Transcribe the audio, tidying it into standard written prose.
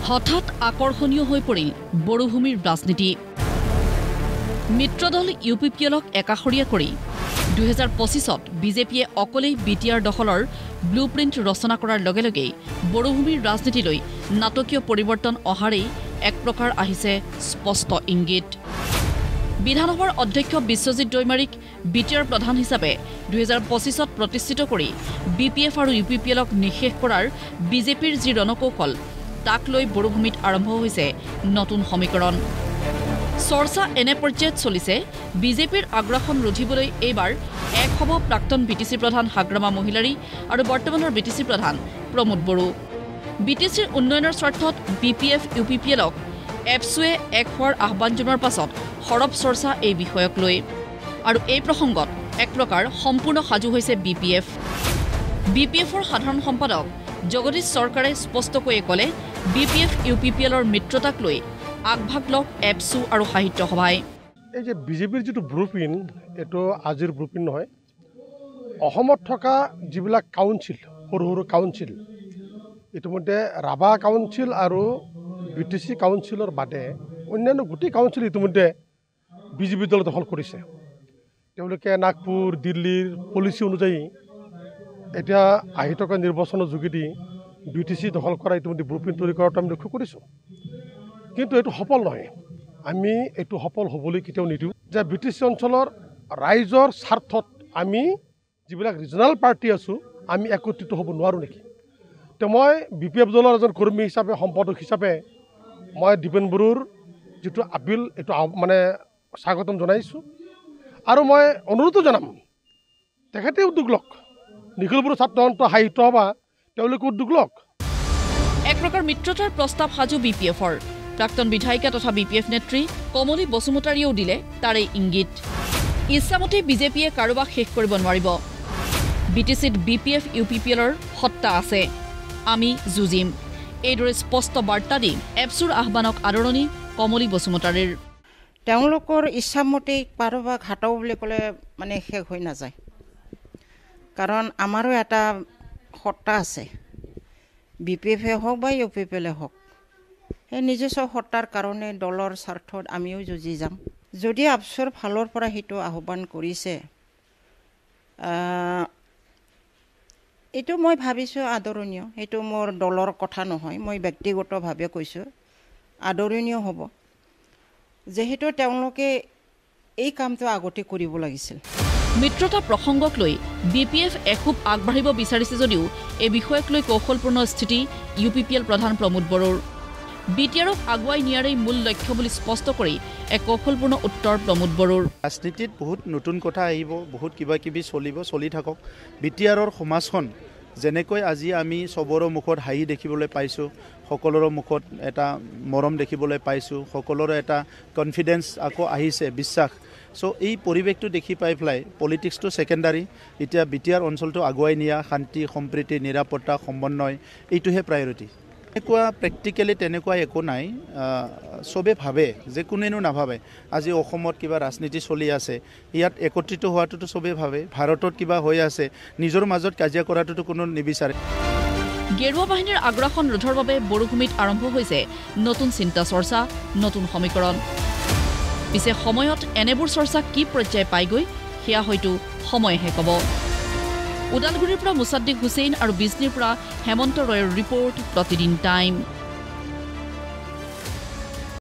হঠাৎ আকৰ্ষণীয় হৈ পৰিল বড়োভূমিৰ ৰাজনীতি মিত্ৰদল ইউপিপিএলক একাষৰীয়া কৰি 2025ত বিজেপিয়ে অকলেই বিটিআৰ দখলৰ ব্লুপ্ৰিণ্ট ৰচনা কৰাৰ লগে লগে বড়োভূমিৰ ৰাজনীতিলৈ নাটকীয় পৰিৱৰ্তন অহাৰেই এক প্ৰকাৰ আহিছে স্পষ্ট ইংগিত বিধানসভাৰ অধ্যক্ষ বিশ্বজিৎ দৈমাৰীক বিটিআৰ প্ৰধান হিচাপে 2025ত প্ৰতিষ্ঠিত কৰি বিপিএফ আৰু ইউপিপিএলক নিষেধ কৰাৰ বিজেপিৰ যি ৰণকৌশল তাক লৈ বড়োভূমিত আৰম্ভ হৈছে নতুন সমীকৰণ চৰ্চা এনে পৰ্যায়ত চলিছে বিজেপিৰ আগ্ৰাসন ৰোধিবলৈ এইবাৰ এক হ'ব প্ৰাক্তন বিটিচি প্ৰধান হাগ্ৰামা মহিলাৰী আৰু বৰ্তমানৰ বিটিচি প্ৰধান প্ৰমোদ বড়ো বিটিচিৰ উন্নয়নৰ স্বাৰ্থত বিপিএফ ইউপিপিএলক এপছুৱে এক হোৱাৰ আহ্বান জনোৱাৰ পাছত সৰব চৰ্চা এই বিষয়ক লৈ আৰু এই প্ৰসংগত এক প্ৰকাৰ সম্পূৰ্ণ সাজু হৈছে বিপিএফৰ সাধাৰণ সম্পাদক জগদীশ চৰকাৰে স্পষ্টকৈ ক'লে বিপিএফ ইউপিপিএলৰ মিত্ৰতাক লৈ আগভাগ লওক এপছু আৰু সাহিত্য সভাই এই যে বিজেপিৰ যেটো ব্লুপ্ৰিণ্ট এটো আজিৰ ব্লুপ্ৰিণ্ট নহয় অসমত থকা যিবিলাক কাউন্সিল সৰু কাউন্সিল ইতিমধ্যে ৰাভা কাউন্সিল আৰু বিটিচি কাউন্সিলৰ বাদে অন্যান্য গোটেই কাউন্সিল ইতিমধ্যে বিজেপি দলে দখল কৰিছে তেওঁলোকে নাগপুৰ দিল্লীৰ পলিচি অনুযায়ী এতিয়া আহি থকা নিৰ্বাচনৰ যোগেদি বিটিচি দখল কৰা ইতিমধ্যে ব্লুপ্ৰিণ্ট তৈৰি কৰাটো আমি লক্ষ্য কৰিছোঁ কিন্তু এইটো সফল নহয় আমি এইটো সফল হ'বলৈ কেতিয়াও নিদিওঁ যে বিটিচি অঞ্চলৰ ৰাইজৰ স্বাৰ্থত আমি যিবিলাক ৰিজনাল পাৰ্টি আছোঁ আমি একত্ৰিত হ'ব নোৱাৰোঁ নেকি তো মই বিপিএফ দলৰ এজন কৰ্মী হিচাপে সম্পাদক হিচাপে মই দীপেন বড়োৰ যিটো আপিল এইটো মানে স্বাগতম জনাইছোঁ আৰু মই অনুৰোধো জনাম তেখেতে উদ্যোগ লওক নিখিল বড়ো ছাত্ৰ সন্থ সাহিত্য সভা তেওঁলোকে উদ্যোগ লওক এক প্ৰকাৰ মিত্ৰতাৰ প্ৰস্তাৱ সাজু বিপিএফৰ প্ৰাক্তন বিধায়িকা তথা বিপিএফ নেত্ৰী কমলী বসুমতাৰীয়েও দিলে তাৰে ইংগিত ইচ্ছামতে বিজেপিয়ে কাৰোবাক শেষ কৰিব নোৱাৰিব বিটিচিত বিপিএফ ইউপিপিএলৰ সত্তা আছে আমি যুঁজিম এইদৰে স্পষ্ট বাৰ্তা দি এপছুৰ আহ্বানক আদৰণি কমলী বসুমতাৰীৰ তেওঁলোকৰ ইচ্ছামতে কাৰোবাক হাতাও বুলি ক'লে মানে শেষ হৈ নাযায় কাৰণ আমাৰো এটা সত্তা আছে বিপিএফে হওক বা ইউপিপিএলে হওক সেই নিজস্ব সত্তাৰ কাৰণে দলৰ স্বাৰ্থত আমিও যুঁজি যাম যদি আপছৰ ফালৰ পৰা সেইটো আহ্বান কৰিছে এইটো মই ভাবিছোঁ আদৰণীয় এইটো মোৰ দলৰ কথা নহয় মই ব্যক্তিগতভাৱে কৈছোঁ আদৰণীয় হ'ব যেহেতু তেওঁলোকে এই কামটো আগতে কৰিব লাগিছিল মিত্ৰতা প্ৰসংগক লৈ বিপিএফ এখুব আগবাঢ়িব বিচাৰিছে যদিও এই বিষয়ক লৈ কৌশলপূৰ্ণ স্থিতি ইউপিপিএল প্ৰধান প্ৰমোদ বড়োৰ বিটিআৰক আগুৱাই নিয়াৰেই মূল লক্ষ্য বুলি স্পষ্ট কৰি এক কৌশলপূৰ্ণ উত্তৰ প্ৰমোদ বড়োৰ ৰাজনীতিত বহুত নতুন কথা আহিব বহুত কিবা চলি থাকক বিটিআৰৰ সমাজখন যেনেকৈ আজি আমি সবৰে মুখত হাঁহি দেখিবলৈ পাইছোঁ সকলোৰে মুখত এটা মৰম দেখিবলৈ পাইছোঁ সকলোৰে এটা কনফিডেন্স আকৌ আহিছে বিশ্বাস সো এই পৰিৱেশটো দেখি পাই পেলাই পলিটিক্সটো সেকেন্ডাৰী এতিয়া বিটিআৰ অঞ্চলটো আগুৱাই নিয়া শান্তি সম্প্ৰীতি নিৰাপত্তা সমন্বয় এইটোহে প্ৰায়োৰিটি এনেকুৱা প্ৰেক্টিকেলি তেনেকুৱা একো নাই সবে ভাবে যে কোনেনো নাভাবে আজি অসমত কিবা ৰাজনীতি চলি আছে ইয়াত একত্ৰিত হোৱাটোতো সবে ভাবে ভাৰতত কিবা হৈ আছে নিজৰ মাজত কাজিয়া কৰাটোতো কোনো নিবিচাৰে গেৰুৱা বাহিনীৰ আগ্ৰাসন ৰোধৰ বাবে বড়োভূমিত আৰম্ভ হৈছে নতুন চিন্তা চৰ্চা নতুন সমীকৰণ পিছে সময়ত এনেবোৰ চৰ্চা কি পৰ্যায় পাইগৈ সেয়া হয়তো সময়হে ক'ব ওদালগুৰিৰ পৰা মুছাদ্দিক হুছেইন আৰু বিজনীৰ পৰা হেমন্ত ৰয়ৰ ৰিপৰ্ট প্ৰতিদিন টাইম